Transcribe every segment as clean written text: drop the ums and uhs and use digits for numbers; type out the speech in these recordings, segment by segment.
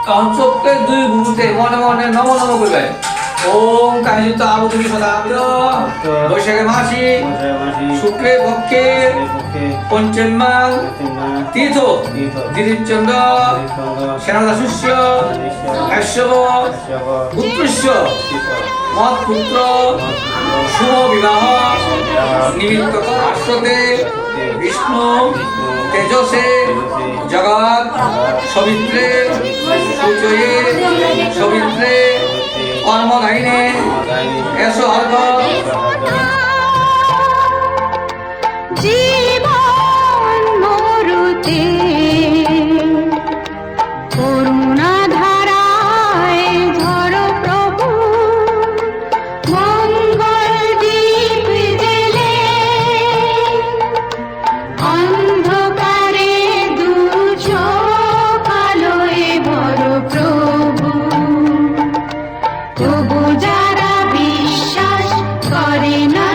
कंसोक्ते दुई गुरुते मने मने नमो नमो करबे ओम कायित आबुद्धि सदाब्द बैशाखे मासी शुक्ले पक्षे पंचमां तीर्थ दिलीपचंद्र सेनादासुष्य काश्यप पुत्रस्य मत्पुत्र शुभ विवाह निमित्त आश्रते विष्णु तेजसे जगत सवित्रे सूर्ये सवित्रे कर्मधायिने एसो अर्घ जीवन मरुते करुणा धाराय झरो प्रभु मंगल दीप जले अंधकारे दुचोख आलोय भरो प्रभु তবু যারা বিশ্বাস করে না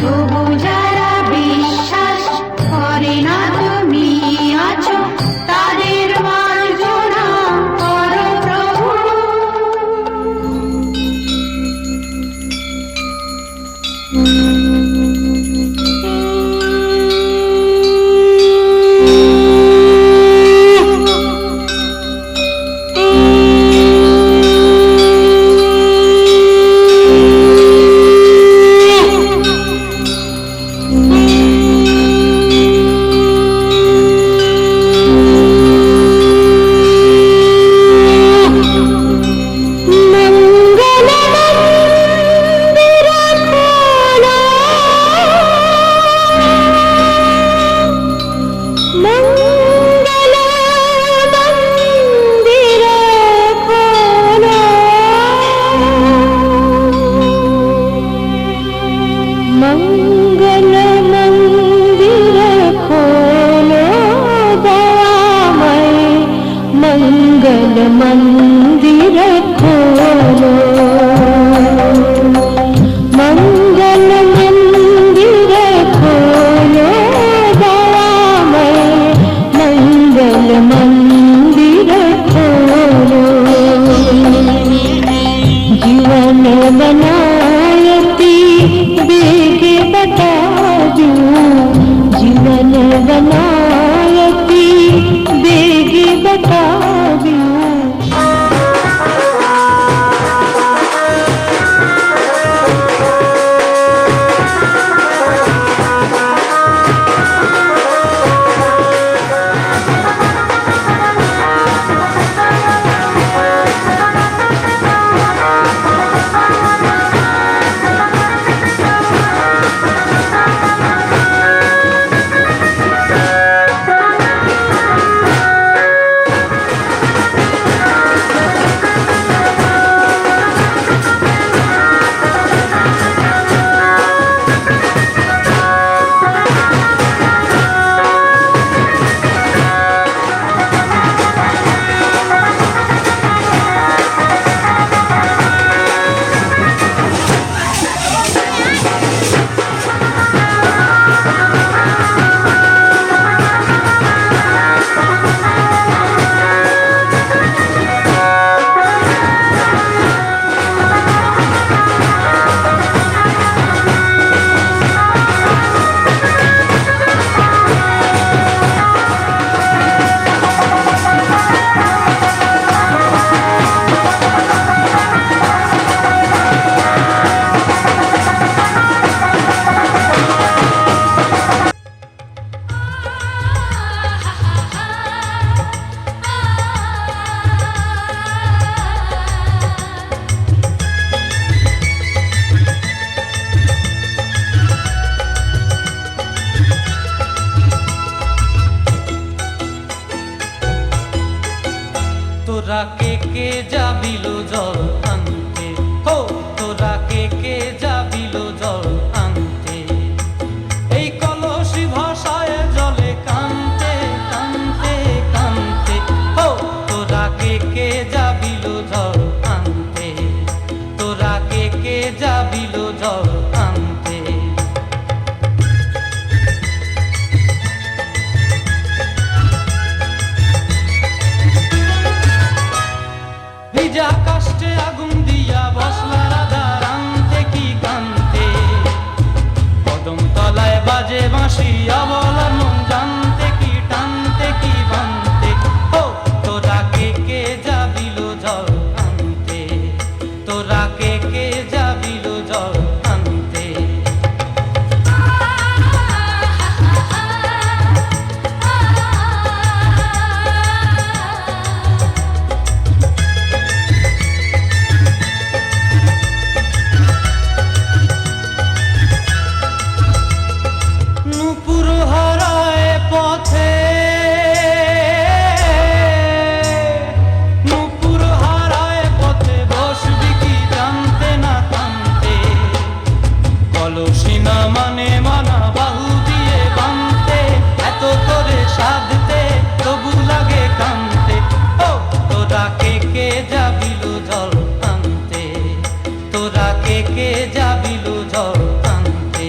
তবু যারা বিশ্বাস করে না তুমি আছো তাদের মার্জনা করো প্রভু। मंगल मंदिर खोलो, मंगल मंदिर खोलो दयामय, मंगल मंदिर खोलो। जीवन बनायती बेग बता दूं, जीवन बनायती बेग बता दूं। তোরা কে যাবিল জল আনতে, হো তোরা কে যাবিল জল আনতে, এই কলসি ভাষায় জলে কানতে কানতে কানতে, হো তোরা কে যাবিল জল আনতে, তোরা কে যাবিল জল আনতে। ভিজা কাষ্টে আগুন দিয়া বসলা রাধা রান্তে কি কান্তে, কদম তলায় বাজে বাঁশি আবলার মন জানতে কি টানতে কি বানতে, ও তোরা কে যাবিল জল আনতে, তোরা কে যাবিল জল আনতে। নূপুর হারায় পথে, নূপুর হারায় পথে বসবি কি জানতে না কানতে, কলসি না মানে মানা বাহু দিয়ে বানতে, এত করে সাধতে তবু লাগে কানতে, ও তোরা কে যাবিল জল আনতে, তোরা কে যাবিল জল আনতে।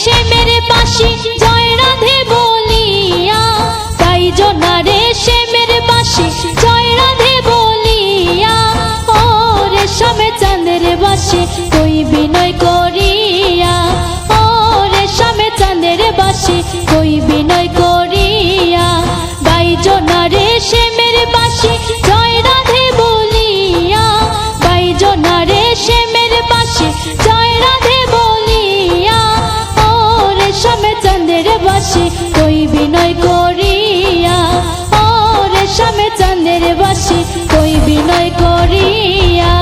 শ্যামের বাঁশি জয় রাধে বলিয়া, তাই জোনারে শ্যামের বাঁশি জয় রাধে বলিয়া। ও রেশমে চাঁদের বাঁশি কই বিনয় করিয়া, ও রেশমে চাঁদের বাঁশি কই বিনয় করিয়া। গাই জোনারে শ্যামের বাঁশি জয় রাধে বলিয়া, গাই জোনারে শ্যামের বাঁশি জয় রাধে বলিয়া। ও রেশমে চাঁদের বাঁশি কই বিনয় করিয়া, ও রেশমে চাঁদের বাঁশি কই বিনয় করিয়া।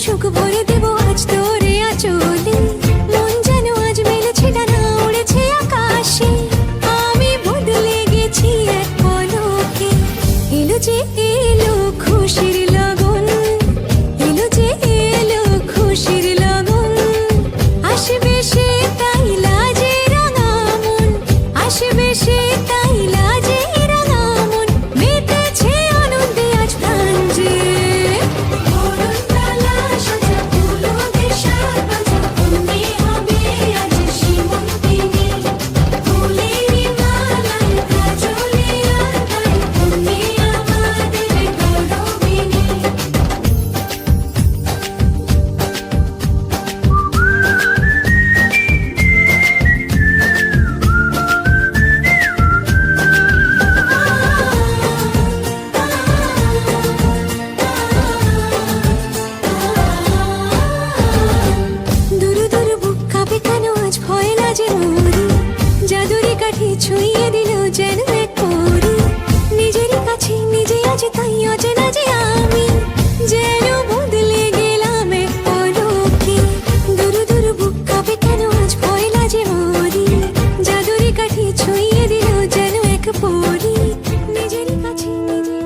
সুখ ভরে দেব আজ তোরে আঁচলে মন যেন আজ মেলেছে ডানা উড়েছে আকাশে আমি বদলে গেছি এক পলকে এলো যে এলো খুশির লগন এলো যে এলো খুশির লগন আসবে সে তাই লাজে রাঙা মন আসবে সে তাই লাজে রাঙা মন মেতেছে আনন্দে আজ প্রাণ যে বরণডালা সাজা ফুলো দেশার বাজা বন্দি হবে আজ সীমন্তিনী ফুলেরই মালায় কাজলে আর গায়ে তুমি আমাদের গৌরবিনী দুরু দুরু বুক কাঁপে কেন আজ ভয় লাজে মরি জাদুরি কাঠি ছুঁয়ে দিল যেন এক পরি নিজেরই কাছে নিজে আজ তাই অচেনা যে আমি যেন বদলে গেলাম এক পলকে দুরু দুরু বুক কাঁপে কেন আজ ভয় লাজে মরি জাদুরি কাঠি ছুঁয়ে দিল যেন এক পরি নিজেরই কাছে নিজে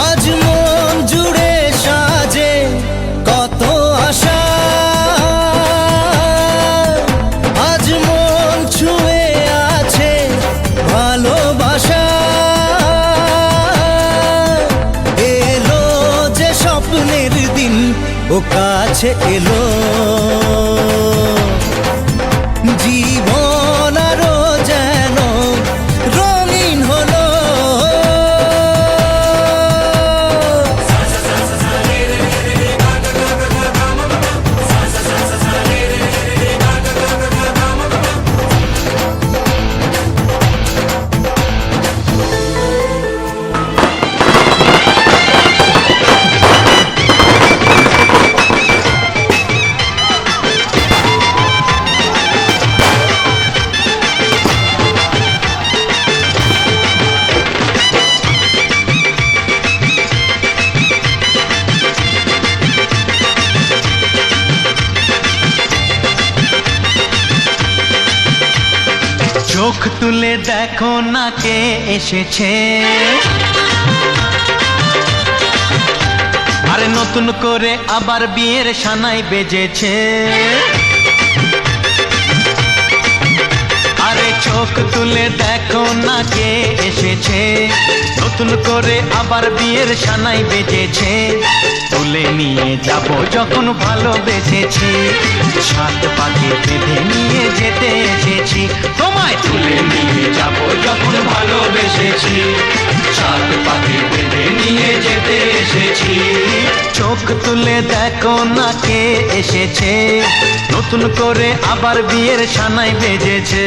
আজ মন জুড়ে সাজে কত আশা আজ মন ছুঁয়ে আছে ভালোবাসা এলো যে স্বপ্নের দিন ও কাছে এলো জীবন আরো যেন রঙিন হলো চোখ তুলে দেখো না কে এসেছে আরে নতুন করে আবার বিয়ের সানাই বেজেছে আরে চোখ তুলে দেখো না কে এসেছে নতুন করে আবার বিয়ের সানাই বেজেছে তুলে নিয়ে যাব যখন ভালোবেসেছি সাত পাকে বেঁধে নিয়ে যেতে এসেছি তোমায় তুলে নিয়ে যাব যখন ভালোবেসেছি সাত পাকে বেঁধে নিয়ে যেতে এসেছি চোখ তুলে দেখো না কে এসেছে নতুন করে আবার বিয়ের সানাই বেজেছে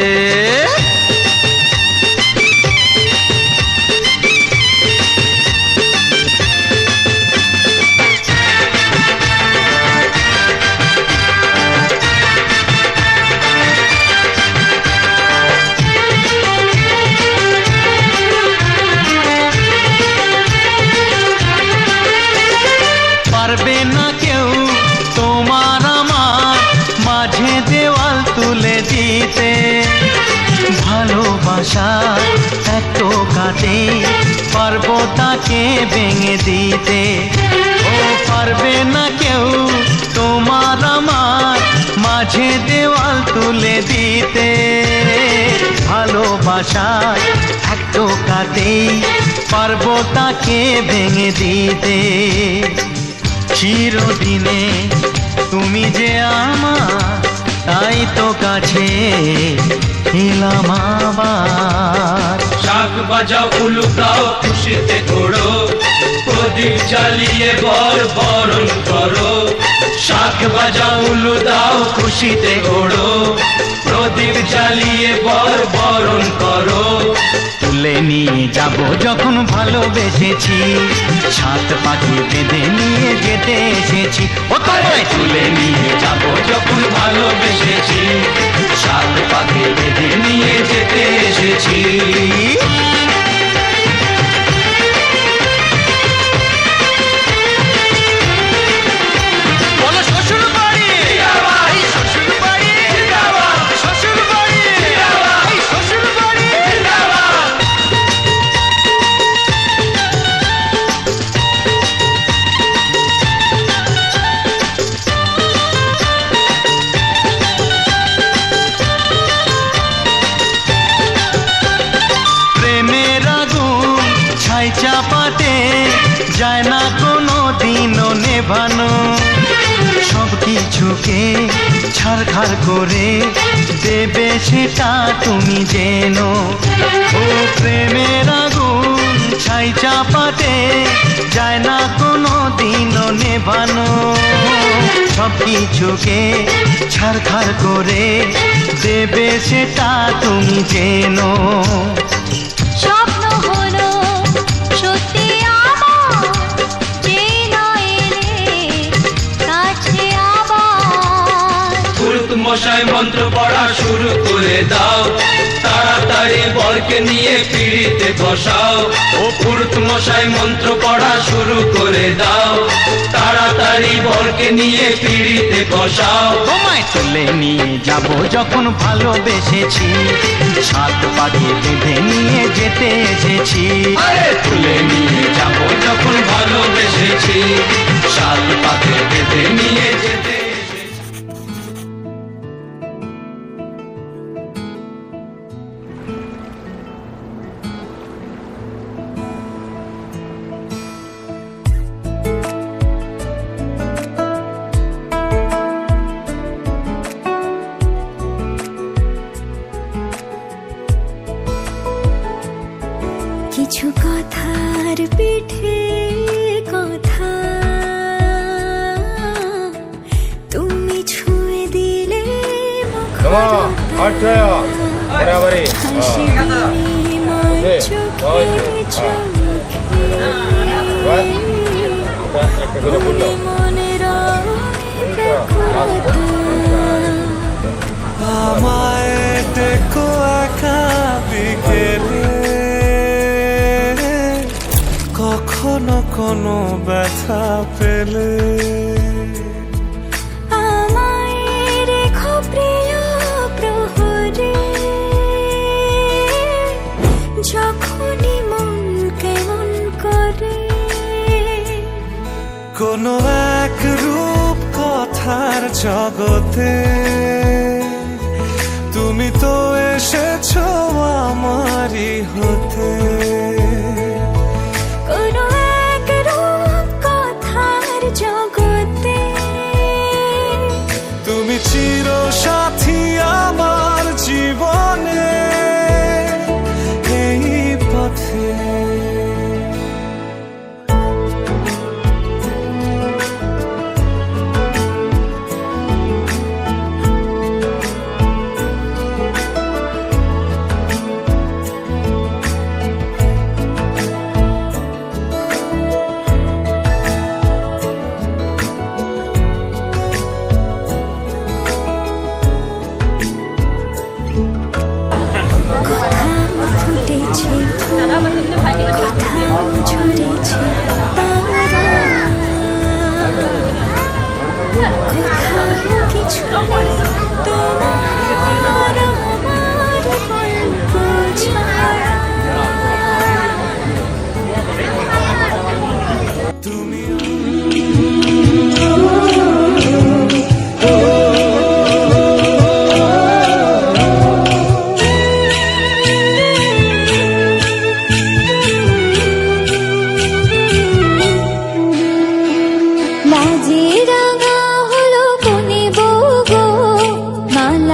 পারবে না কেউ তোমার আমার মাঝে দেওয়াল তুলে দিতে ভালোবাসা এত কাটে পারবো তাকে ভেঙে দিতে ও পারবে না কেউ তোমার আমার মাঝে দেওয়াল তুলে দিতে ভালোবাসা এত কাটে পারবো তাকে ভেঙে দিতে চিরদিনে তুমি যে আমার তাই তো কাছে এলাম আবার শাক বাজাও উলুকাও খুশিতে ঘোড়ো প্রদীপ জ্বালিয়ে বরণ করো, শাঁখ বাজাও উলু দাও খুশিতে ওড়ো, প্রদীপ জ্বালিয়ে বরণ করো। তুলে নিয়ে যাব যখন ভালোবেসেছি, সাত পাখি বেঁধে নিয়ে যেতে এসেছি। ও তোমায় তুলে নিয়ে যাব যখন ভালোবেসেছি, সাত পাখি বেঁধে নিয়ে যেতে এসেছি। চাপাতে যায় না কোনো দিনও নেভানো, সব কিছুকে ছাড়খাড় করে দেবে সেটা তুমি জেনো। ও প্রেমের আগুন ছাই চাপাতে যায় না কোনো দিনও নেভানো, সব কিছুকে ছাড়খাড় করে দেবে সেটা তুমি জেনো। স্বপ্ন হলো সত্যি আমার, যে নয় এলে কাছে আবার। পুরুত মশাই মন্ত্র পড়া শুরু করে দাও, তাড়াতাড়ি বরকে নিয়ে পিড়িতে বসাও। ও পুরুত মশাই মন্ত্র পড়া শুরু করে দাও, তাড়াতাড়ি বরকে নিয়ে পিড়িতে বসাও। তোমায় তুলে নিয়ে যাব যখন ভালোবেসেছি, সাত পাখি বেঁধে নিয়ে যেতে এসেছি। তুলে নিয়ে যাব যখন ভালোবেসেছি, সাত পাখি বেঁধে নিয়ে যেতে এসেছি। কিছু কথার পিঠে কথা তুমি ছুঁয়ে দিলে হাসি মন চোখে চোখে মনের আমায় দেখো একা বিকেলে, কখনো কোনো ব্যথা পেলে। আমায় রেখো প্রিয় প্রহরে, যখনই মন কেমন করে। কোনো এক রূপ কথার জগতে তুমি তো এসেছো আমারই হতে। কোনো এক রূপ কথার জগতে তুমি চির সাথী আমার জীবনে, এই পথে। ফুটেছে কোথাও ঝরেছে তারা, কোথাও কিছু তোমার আমার গল্প ছাড়া। তুমি লাজে রাঙা হলো কোনে বউ গো, মালা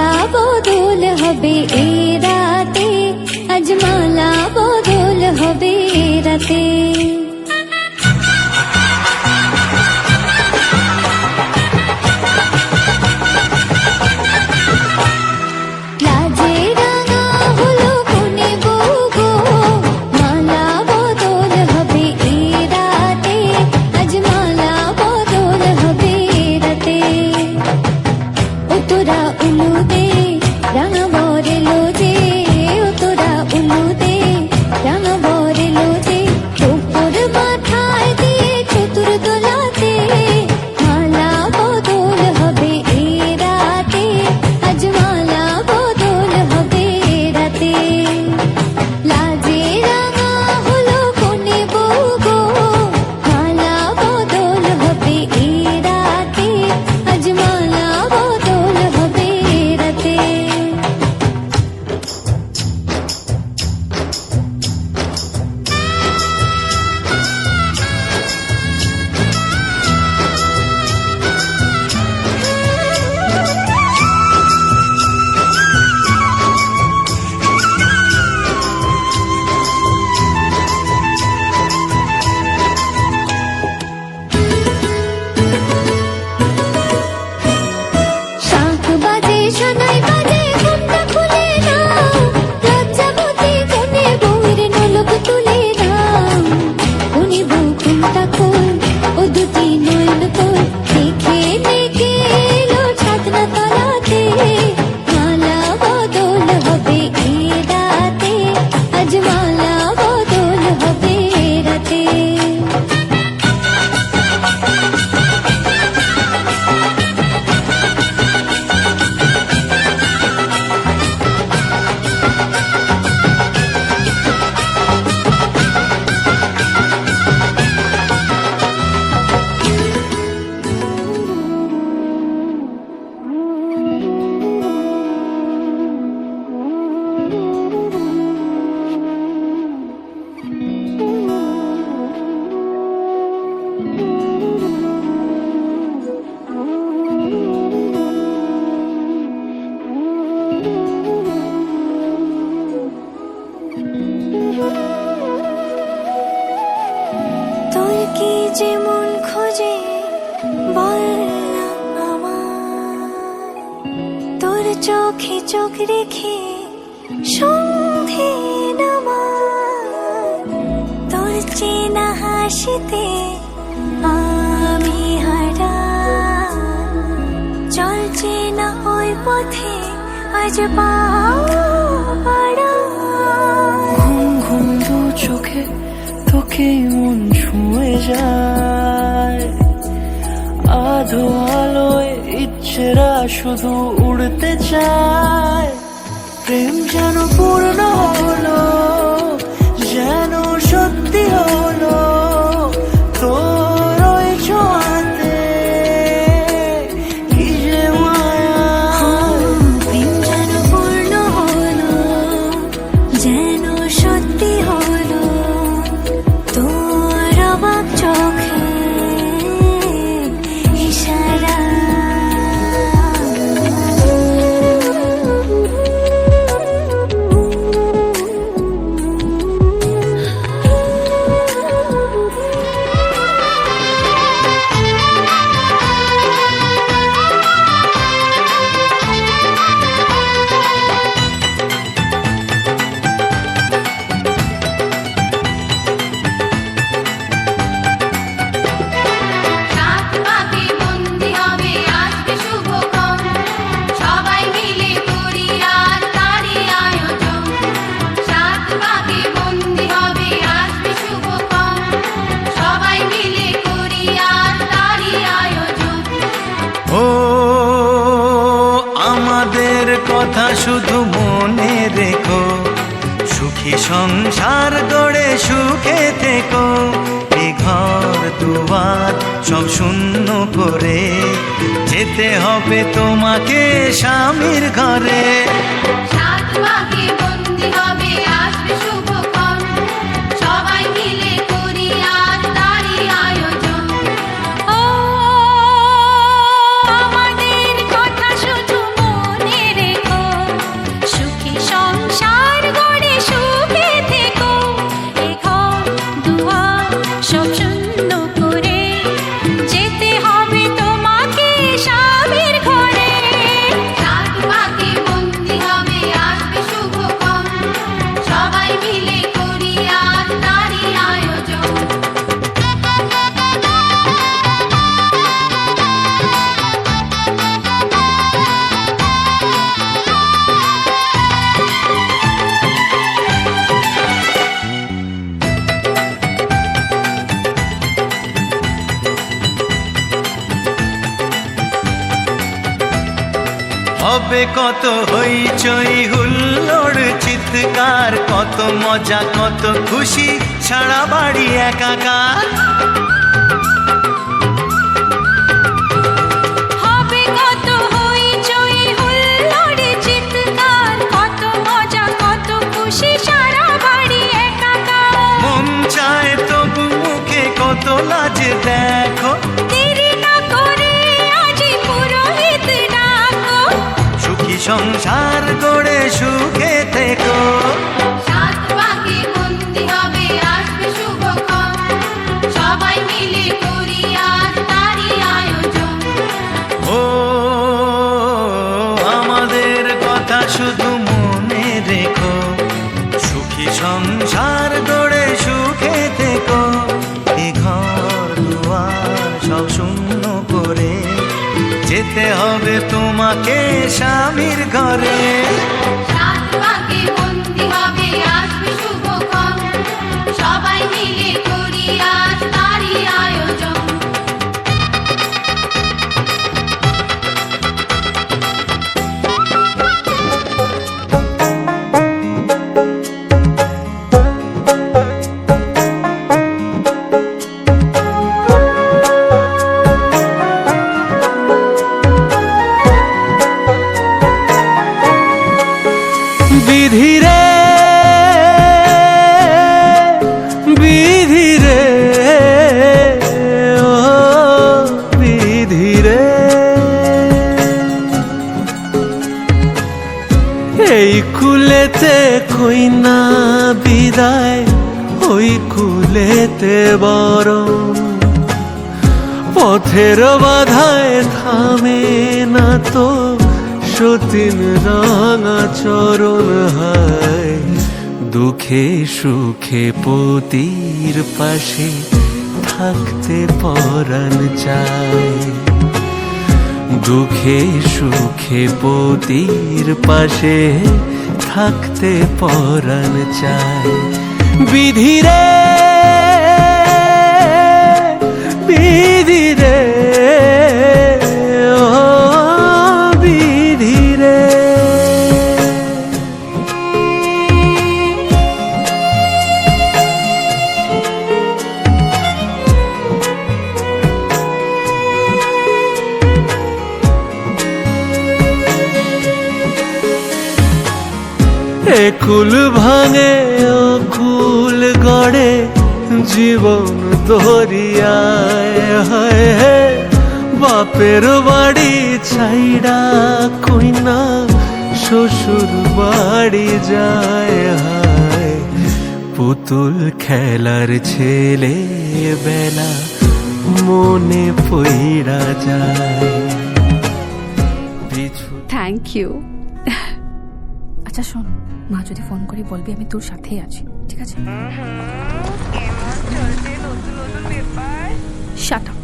যে মন খোঁজে বল না আমায়, তোর চোখে চোখ রেখে সন্ধে নামায়, তোর চেনা হাসিতে আমি হারাই, চলছে না ওই পথে আজ পা বাড়াই। ঘুম ঘুম দু চোখে তোকে মন ছুঁয়ে যায়, আধো আলোয় ইচ্ছেরা শুধু উড়তে চায়। প্রেম যেন পূর্ণ হলো, যেন সত্যি হলো, তোর ওই ছোঁয়াতে কি যে মায়া। প্রেম যেন পূর্ণ হলো, যেন সত্যি হলো, তোর অবাক চোখে ইশারা। সাত পাকে বন্দি হবে আসবে শুভক্ষণ, সবাই মিলে করি আর তারই আয়োজন। সাত পাকে বন্দি হবে আসবে শুভক্ষণ, সবাই মিলে করি আর তারই আয়োজন। ও আমাদের কথা শুধু মনে রেখো, সুখী সংসার গড়ে সুখে থেকো। এ ঘর দুয়ার সব শূন্য করে যেতে হবে তোমাকে স্বামীর ঘরে। সাত পাকে বন্দি হবে আসবে শুভক্ষণ, সবাই মিলে করি আর তারই আয়োজন। ও আমাদের কথা শুধু মনে রেখো, সুখী সংসার গড়ে সুখে থেকো। এ ঘর দুয়ার সব শূন্য করে যেতে হবে তোমাকে স্বামীর ঘরে। সাত পাকে বন্দি হবে আসবে শুভক্ষণ, সবাই মিলে করি আর তারই আয়োজন। হবে কত হইচই হুল্লোড় চিৎকার, কত মজা কত খুশি সারা বাড়ি একাকার। হবে কত হইচই হুল্লোড় চিৎকার, কত মজা কত খুশি সারা বাড়ি একাকার। মন চায় তবু মুখে কত লাজ দেখো, দেরি না করে আজই পুরোহিত ডাকো। সুখী সংসার গড়ে সুখে থেকো। সাত পাকে বন্দি হবে আসবে শুভক্ষণ, সবাই মিলে করি আর তারই আয়োজন। ও আমাদের কথা শুধু মনে রেখো, সুখী সংসার গড়ে সুখে থেকো। এ ঘর দুয়ার সব শূন্য করে যেতে হবে তোমাকে স্বামীর ঘরে। সাত পাকে বন্দি হবে আসবে শুভক্ষণ, সবাই মিলে করি আর তারই আয়োজন। বিধিরে বিধিরে ও বিধিরে, এই কুলেতে কই না বিদায়, ওই কুলেতে বরং পথের বাধায় থামে না তো সতীন রাঙা চরণ হায়, দুঃখে সুখে পতির পাশে থাকতে পরাণ চায়, দুঃখে সুখে পতির পাশে থাকতে পরাণ চায়। বিধিরে বিধিরে ও বিধিরে। একুল ভাঙে অকুল গড়ে জীবন দরিয়ায়, হায় হে বাপের বাড়ি ছাইড়া কইনা শ্বশুর বাড়ি যায়, হায় পুতুল খেলার ছেলে বেলা মনে পইড়া যায়। Thank you. আচ্ছা শোন, মা যদি ফোন করে বলবি আমি তোর সাথেই আছি, ঠিক আছে? Shut up.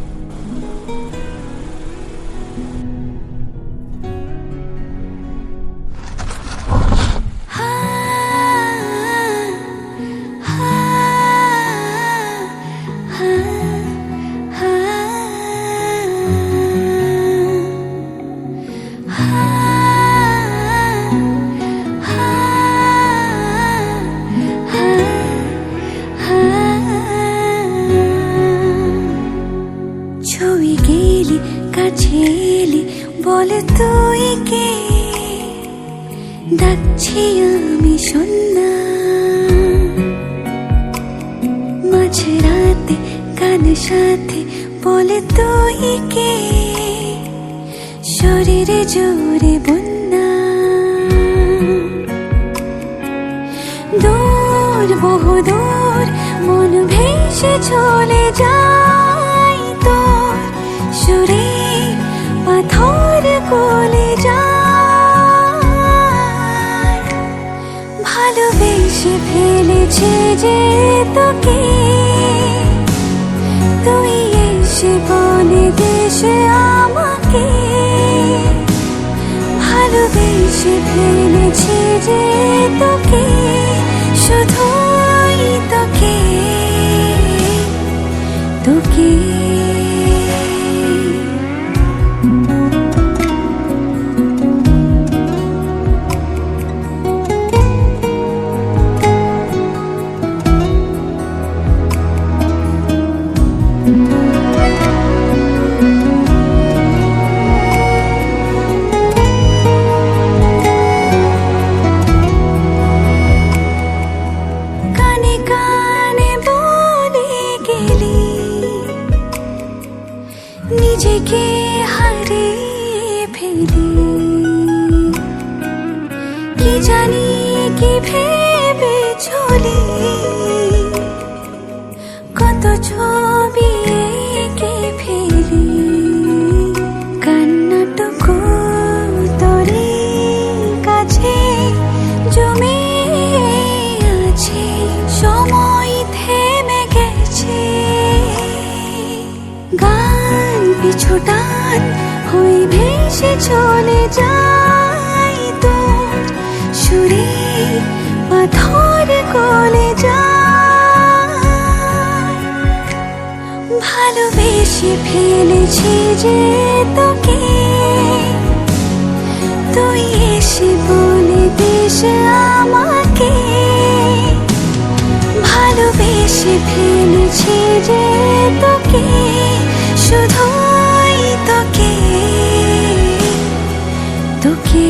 ছুঁয়ে গেলি কাছে এলি বলে তুই কে, ডাকছি আমি শোনা মাঝে রাতে কানে সাথে বলে তুই কে, শরীরে জোরে বন্যা দূর বহু দূর মন ভেসে চলে যায় তোর সুরে পাথর গলে যায়, ভালোবেসে ফেলেছে যে তোকে, তুই এসে বলে দেশে আমাকে, ভালোবেসে ফেলেছে যে তোকে, শুধুই তোকে তোকে। কানে কানে বলে গেলি নিজেকে হারিয়ে ফেলি, কি জানি কি ভেবে চলি, কত ছবি এঁকে ফেলি, কান্নাটুকু তোরে কাছে জমে আছে, সময় থেমে গেছে, গান পিছু টান হয়ে ভেসে চলে যায় তোর সুরে পাথর গলে যায়, ভালোবেসে ফেলেছি যে তোকে, তুই এসে বলে দেশে আমাকে, ভালোবেসে ফেলেছি যে তোকে, শুধুই তোকে তোকে।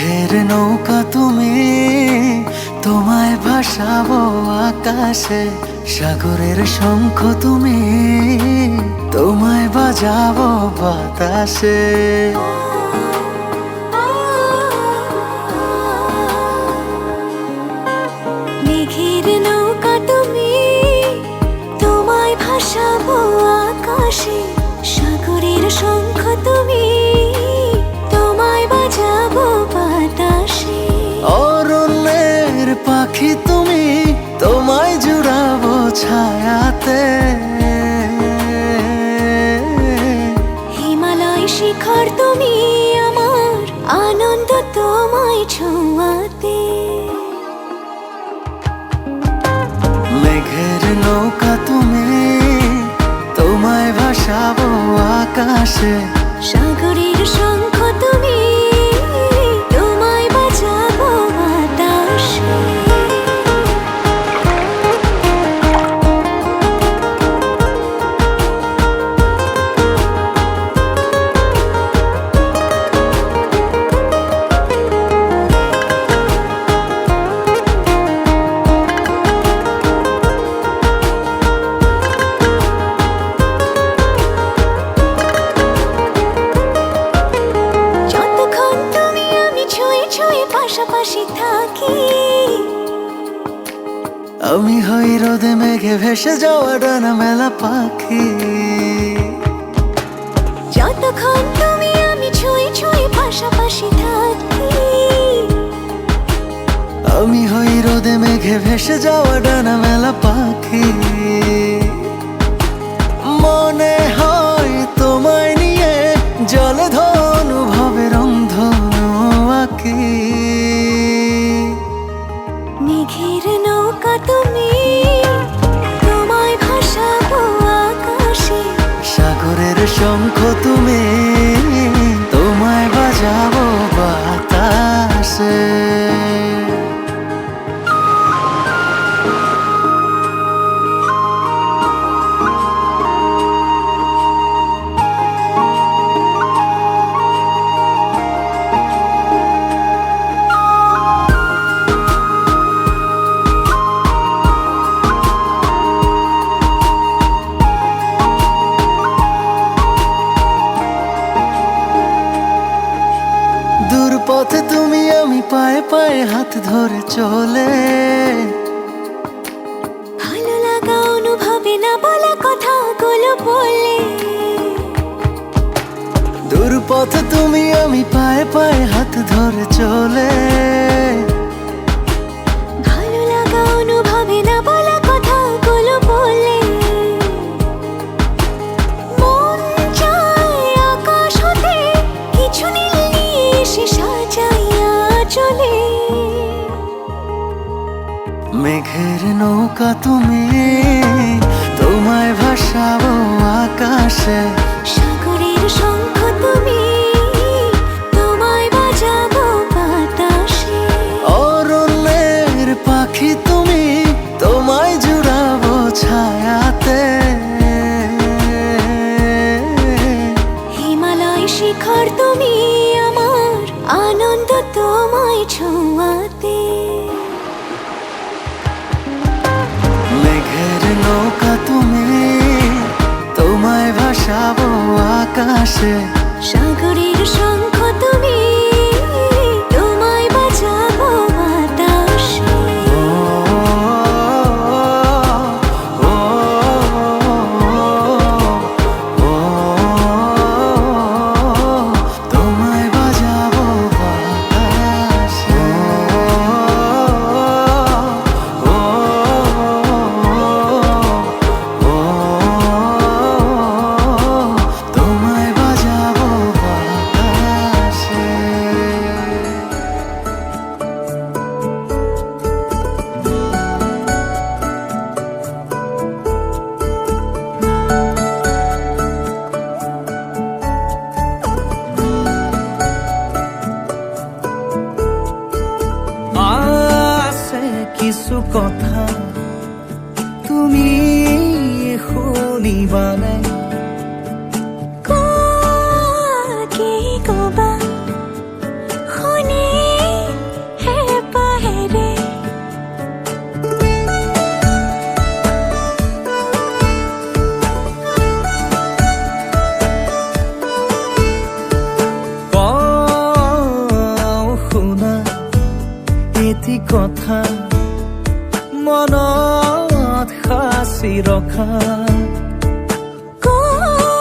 মেঘের নৌকা তুমি, তোমায় ভাসাবো আকাশে। সাগরের শঙ্খ তুমি, তোমায় বাজাবো বাতাসে। মেঘের নৌকা তুমি, তোমায় ভাসাবো আকাশে। সাগরের শঙ্খ তুমি, তোমায় বাজাবো বাতাসে। অরণ্যের পাখি তুমি, তোমায় জুড়াবো ছায়াতে। হিমালয় শিখর তুমি, আমার আনন্দ তোমায় ছোঁয়াতে। মেঘের নৌকা তুমি, তোমায় ভাসাবো আকাশে। সাগরের শঙ্খ তুমি, তোমায় বাজাবো বাতাসে। যতক্ষণ তুমি আমি ছুঁয়ে ছুঁয়ে পাশাপাশি থাকি, আমি হই রোদে মেঘে ভেসে যাওয়া ডানা মেলা পাখি। যতক্ষণ তুমি আমি ছুঁয়ে ছুঁয়ে পাশাপাশি থাকি, আমি হই রোদে মেঘে ভেসে যাওয়া ডানা মেলা পাখি। মনে হয় তোমায় নিয়ে জলে ধনুভাবে রংধনু আঁকি। মেঘের নৌকা তুমি, তোমায় ভাসাবো আকাশে। সাগরের শঙ্খ তুমি, তোমায় বাজাবো বাতাসে। দূর পথে তুমি আমি পায়ে পায়ে হাত ধরে চলে। ভালো লাগা অনুভবে না বলা কথাগুলো বলে। দূর পথে তুমি আমি পায়ে পায়ে হাত ধরে চলে। ভালো লাগা অনুভবে না বলা কথাগুলো বলে। মন চায় আকাশ হতে কিছু নীল নিয়ে এসে সাজাইয়া চলে। মেঘের নৌকা তুমি, তোমায় ভাসাবো আকাশে। সাগরের শঙ্খ তুমি, তোমায় বাজাবো বাতাসে। অরণ্যের পাখি তুমি, তোমায় জুড়াবো ছায়াতে। হিমালয় শিখর তুমি, আমার আনন্দ তোমায় ছোঁয়াতে। মেঘের নৌকা তুমি, তোমায় ভাসাবো আকাশে। সাগরের শঙ্খ তুমি, তোমায় বাজাবো বাতাসে। ও, ও, ও, তোমায় বাজাবো বাতাসে। ও, ও, তোমায় বাজাবো বাতাসে। কথা মনত সাঁচি ৰখা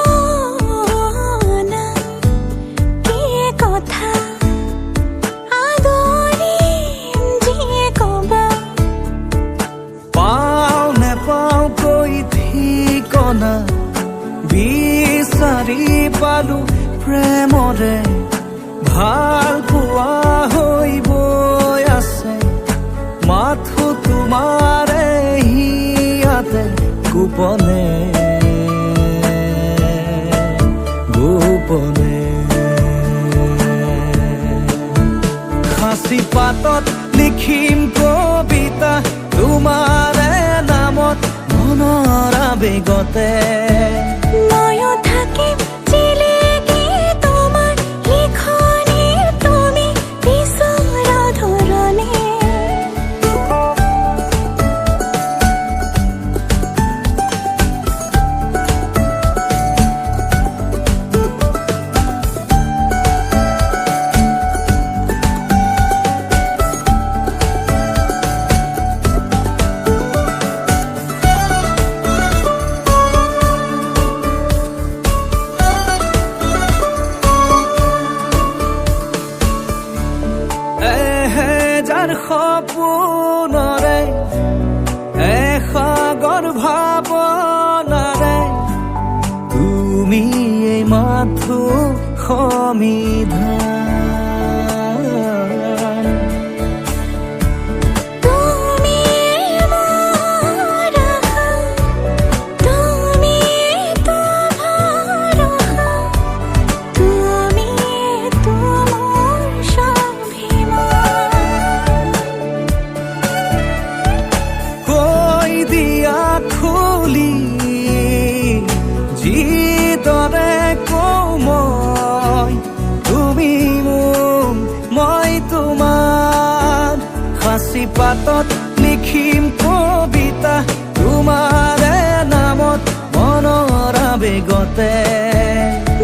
কোনা কি কথা আদৰিম যিয়ে ক'বা পাওঁ নেপাওঁ কৈ ঠিকনা বিচাৰি পালো প্ৰেমৰে ভাল পোৱা হৈ বৈ আছে মাথো তোমাৰে হিয়াতে গোপনে গোপনে সাঁচি পাতত লিখিম কবিতা তোমাৰে নামত মনৰ আবেগতে ময়ো থাকিম জিলিকি তোমাৰ লিখনিৰ তুমি বিচৰা ধৰণে এহেজাৰ সপোনৰে এসাগৰ ভাৱনাৰে তুমি এই মাথো সমিধান তুমি মোৰ আশা তুমি তো ভৰসা তুমি তো মোৰ স্বাভিমান কৈ দিয়া খুলি যিদৰে কওঁ মই তুমি মোক মই তোমাৰ সাঁচি পাতত লিখিম কবিতা তোমাৰে নামত মনৰ আবেগতে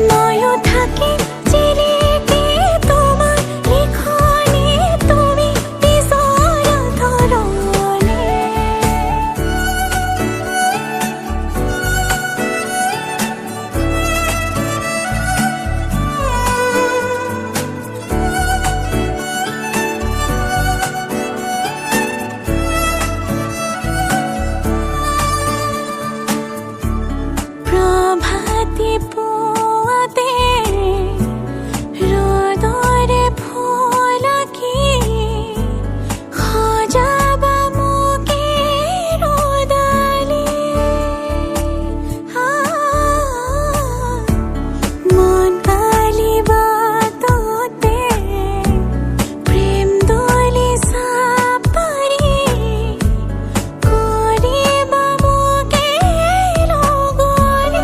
ময়ো থাকিম জিলিকি তোমাৰ লিখনিৰ তুমি বিচৰা ধৰণে প্ৰভাতী পুৱাতে ৰ'দৰে ফুলকি সজাবা মোকে ৰ'দালি মন কালি বাটতে প্ৰেম দলি চাপাৰি কৰিবা মোকে লগৰী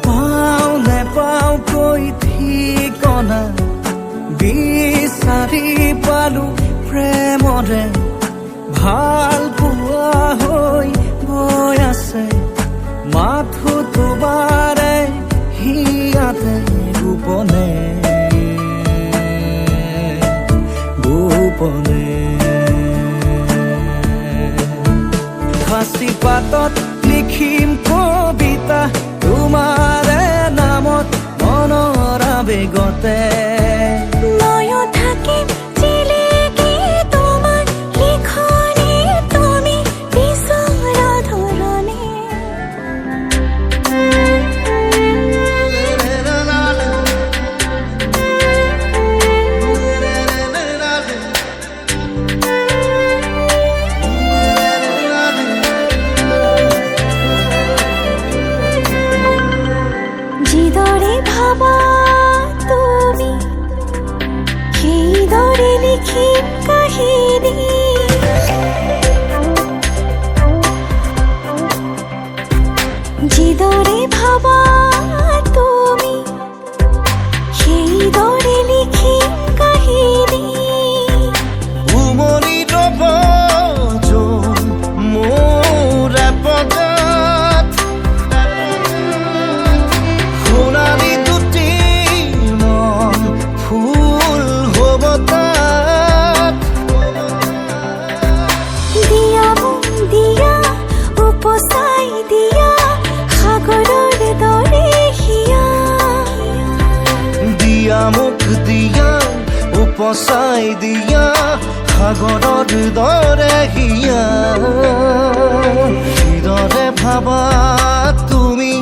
পাওঁ নেপাওঁ কৈ ঠিকনা বিচাৰি পালো প্ৰেমৰে ভাল পোৱা হৈ গৈ আছে মাথো তোমাৰে হিয়াতে গোপনে গোপনে সাঁচি পাতত লিখিম কবিতা তোমাৰে নামত মনৰ আবেগতে ময়ো থাকিম জিলিকি তোমাৰ লিখনিৰ তুমি বিচৰা ধৰণে যিদৰে ভাবা তুমি সেইদৰে লিখিম কাহিনী যিদৰে ভাবা তুমি সেইদৰে লিখিম কাহিনী উমনি ৰব যোন মোৰ পদত সোণালী দুটি মন ফুল হৈ উপচাই দিয়া সাগৰৰ দৰে হিয়া কিদৰে ভাবা তুমি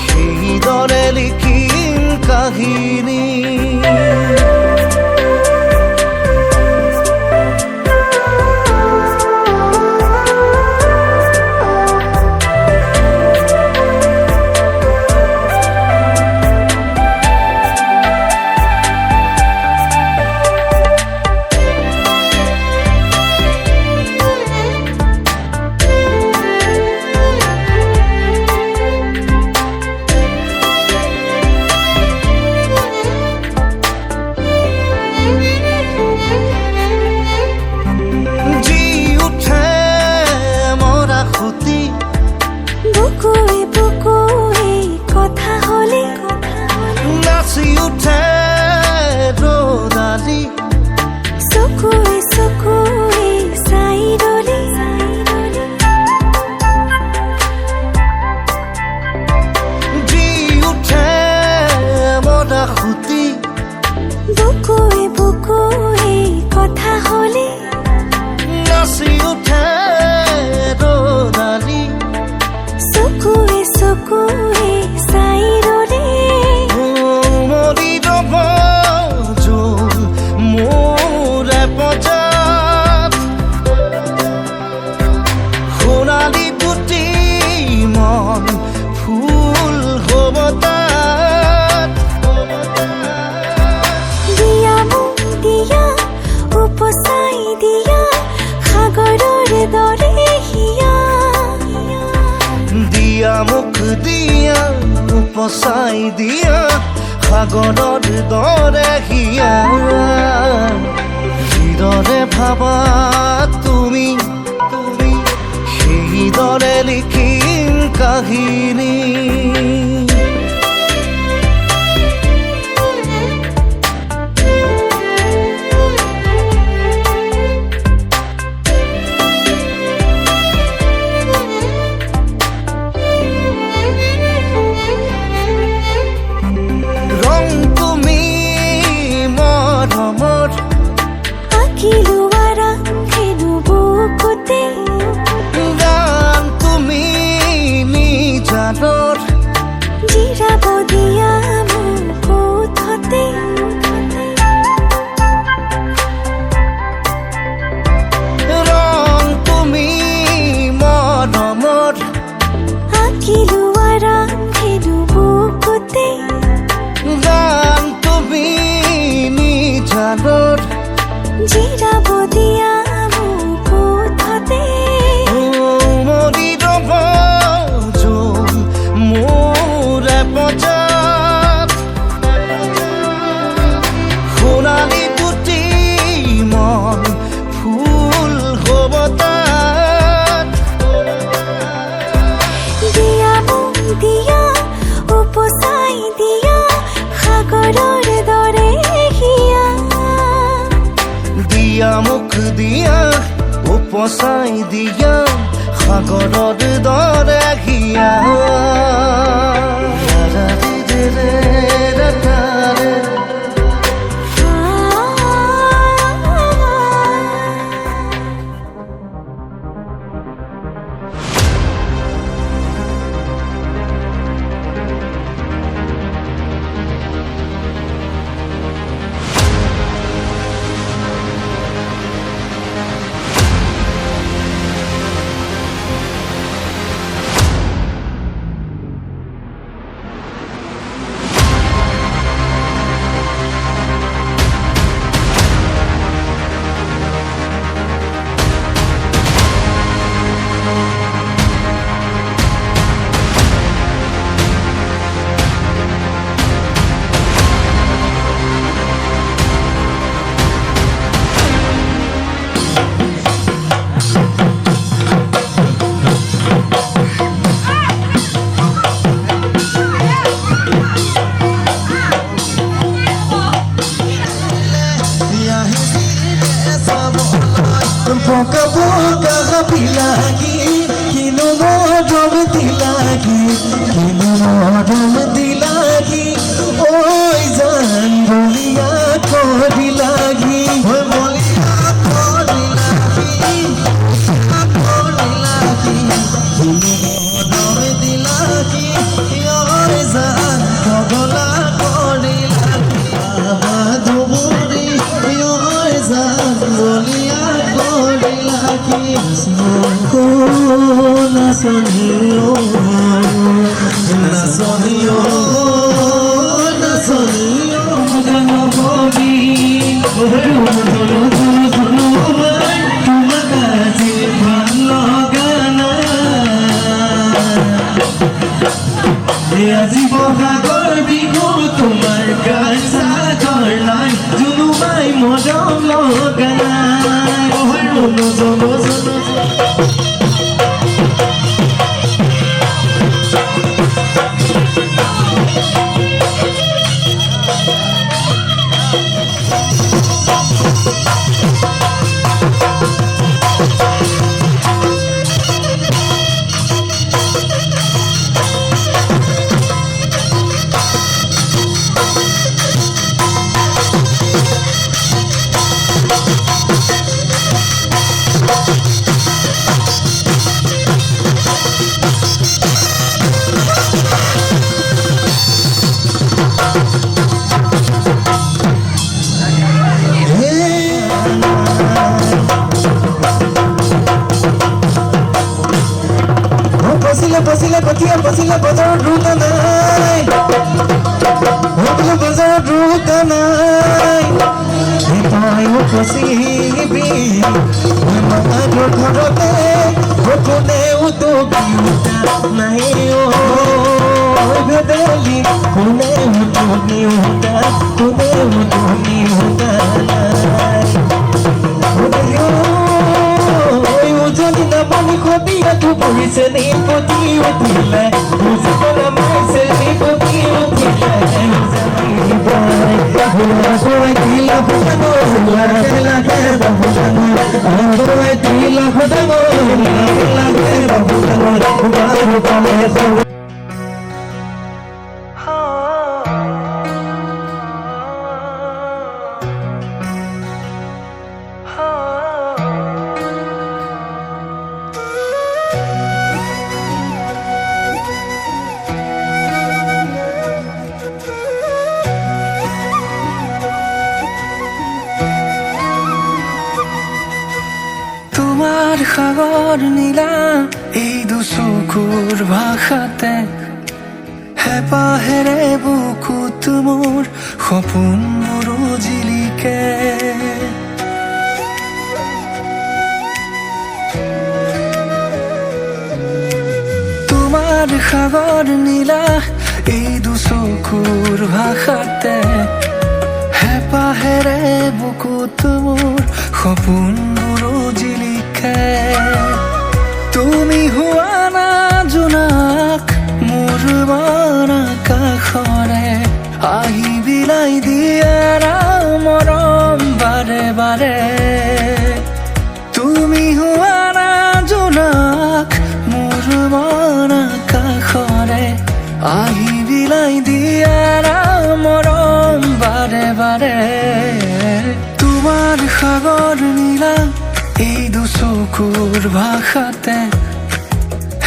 সেইদৰে লিখিম কাহিনী বুকুৱে বুকুৱে কথা হলে নাচি উঠে ৰ'দালি চকুৱে চকুৱে চাই ৰলে জি উঠে মৰা খুটি বুকুৱে বুকুৱে কথা হলে নাচি উঠে ৰ'দালি চকুৱে চকুৱে চাই ৰলে মৰি ৰব জোন মোৰে পজাত সোণালী দুটি মন ফুল হ'ব তাত দিয়া মোক দিয়া উপচাই দিয়া সাগৰৰ দৰে হিয়া দিয়া মোক দিয়া উপচাই দিয়া সাগৰৰ দৰে হিয়া কিদৰে ভাবা তুমি সেইদৰে লিখিম কাহিনী ৰং তুমি মৰমৰ আঁকিলো আৰাখেনো বুকুতে গান তুমি নিজানৰ জিৰাব দিয়া মোক ওঠতে ৰং তুমি মৰমৰ আঁকিলো আৰাখেনো বুকুতে গান তুমি নিজানৰ জিৰাব দিয়া মোক ওঠতে মৰি ৰব জোন মোৰে পজাত সোণালী দুটি মন ফুল হ'ব তাত দিয়া মোক দিয়া উপচাই দিয়া সাগৰৰ দৰে হিয়া দিয়া মোক দিয়া উপচাই দিয়া সাগৰৰ দৰে হিয়া পোকা পোকা বিলাগি কিনো মরম দিলাগি কিনো মরম দিলাগি ওই জান বলিয়া নাচনী অ নাচনী অ নাচনী অ জানবী তোমাক আজি ভাল লগা নাই আজি বহাগৰ বিহু তোমাৰ গাত চাগৰ নাই জুনুমাই মৰম লগা নাই বচিলে কঠিয়া বচিলে বজাৰত ৰুকা নাই বোলে বজাৰত ৰুকা নাই তই মোক বচিবি মাকৰ ঘৰতে কোনেও তো বিউতা নাই ভেদেলি কোনেও তো বিউতা নাই উজনি নামনি খতিয়াটো পৰিছে নিপতি উঠিলে বুজিবলে মাৰিছে নিপতি উঠিলে তোমার সাগর নীলা এই দুচকুৰ ভাষাতে হেপাহেৰে বুকুত মোৰ সপোনবোৰ জিলিকে তোমার সাগর নীলা এই দুচকুৰ ভাষাতে হেপাহেৰে বুকুত মোৰ সপোনবোৰ জিলিকে তুমি হোৱা না জোনাক মোৰ মন কাষৰে আহি বিলাই দিয়া মৰম বাৰে বাৰে তুমি হোৱা না জোনাক মোৰ মন কাষৰে আহি বিলাই দিয়া মৰম বাৰে বাৰে তোমার সাগর নীলা এই দুচকুৰ ভাষাতে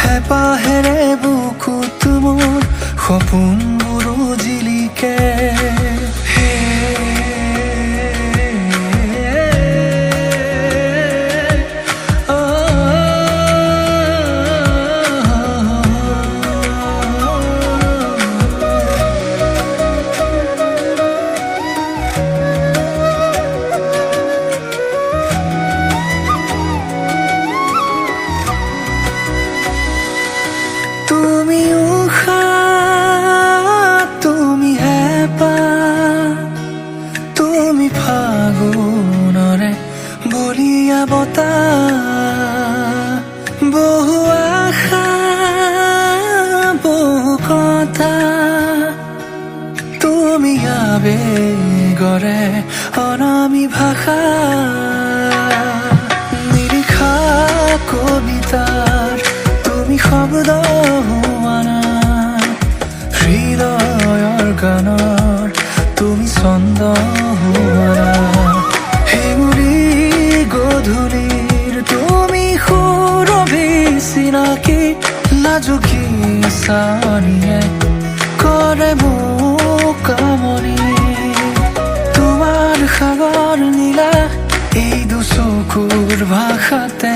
হেপাহেৰে বুকুত মোৰ সপোনবোৰ জিলিকে তুমি উশাহ তুমি হেঁপাহ তুমি ফাগুনৰে বলিয়া বতাহ বহু আশা বহু কথা তুমি আবেগৰে অনামী ভাষা নিলিখা কবিতাৰ তুমি শব্দ হোৱা না হৃদয়ৰ গানৰ তুমি ছন্দ হোৱা না হেঙুলি গধূলিৰ তুমি সুৰভি চিনাকি লাজুকী চানিয়ে কৰে মোক কামনি তোমাৰ সাগৰ নীলা এই দুচকুৰ ভাষাতে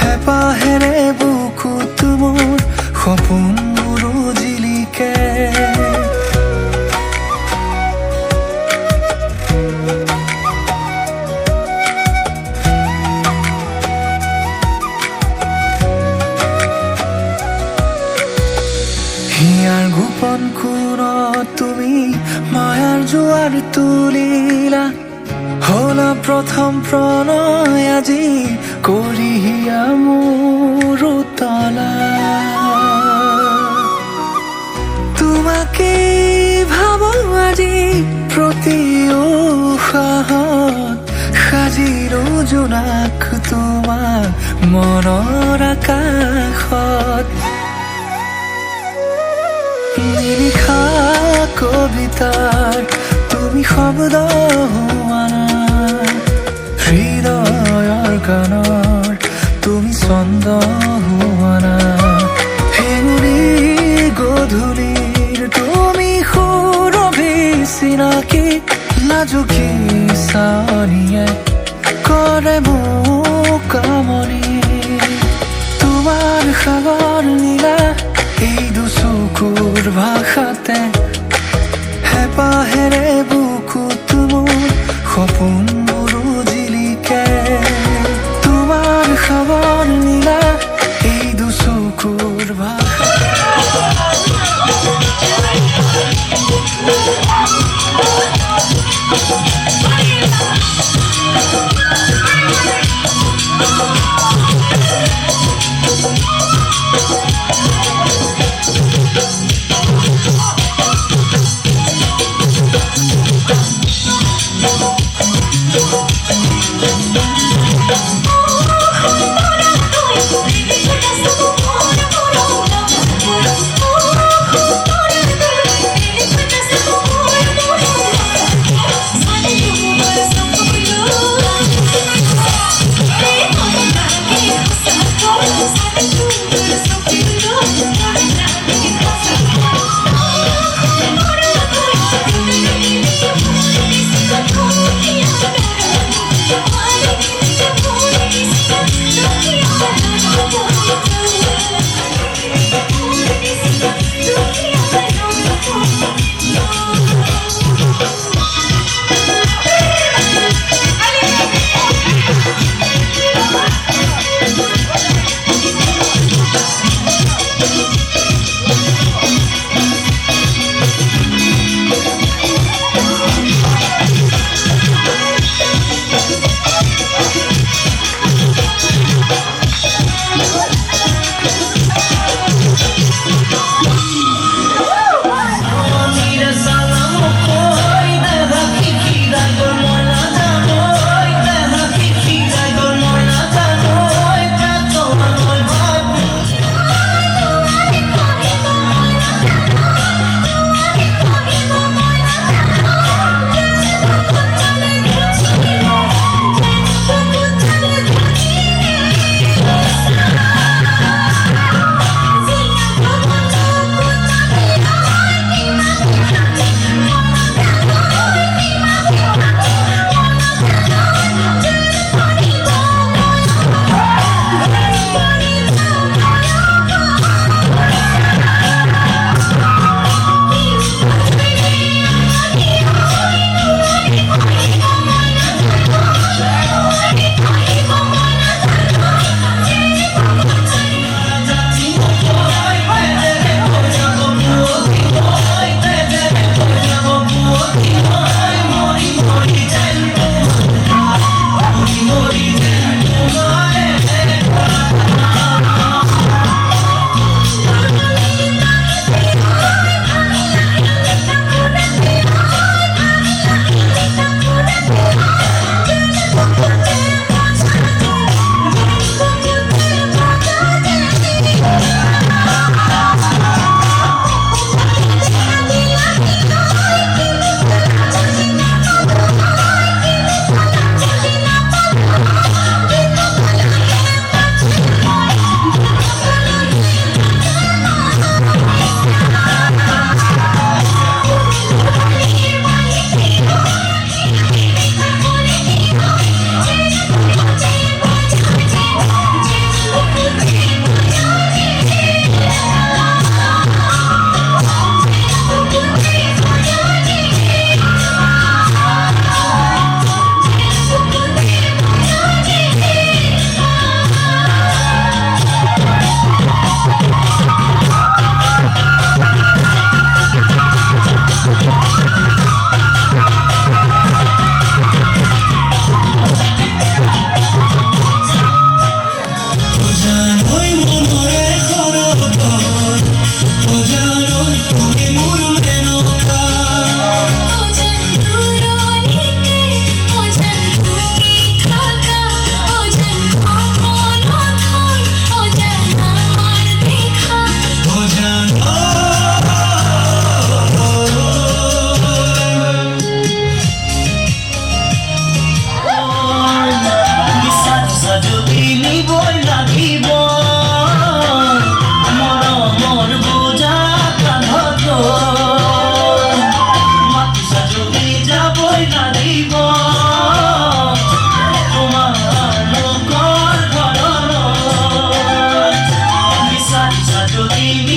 হেঁপাহেৰে বুকুত মোৰ সপোনবোৰ জিলিকে হিয়াৰ গোপন কোণত তুমি মায়াৰ জোৱাৰ তুলিলা হলা প্ৰথম প্ৰণয় আজি কৰি হিয়া মোৰ তলা তোমাকে ভাবো আজি প্ৰতি উশাহত সাজিলো জোনাক তোমাক মনৰ আকাশত নিলিখা কবিতাৰ তুমি শব্দ হোৱা হৃদয়ৰ গানৰ তুমি ছন্দ হোৱা হেঙুলি গধূলিৰ তুমি সুৰভি চিনাকি নাজুকি চানিয়ে কৰে মোক আমনি তোমাৰ সাগৰ নীলা এই দুচকুৰ ভাষাতে হেঁপাহেৰে বুকুত মোৰ সপোনবোৰ জিলিকে তোমাৰ সাগৰ নীলা এই দুচকুৰ ভাষা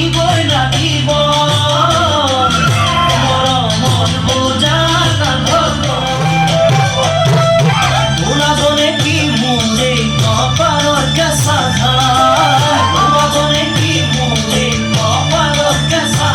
দিবই না দিব মন বোঝা না ওরা জনে কি মুলে কপার কাছা ওরা জনে কি মুলে কপার কাছা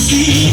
see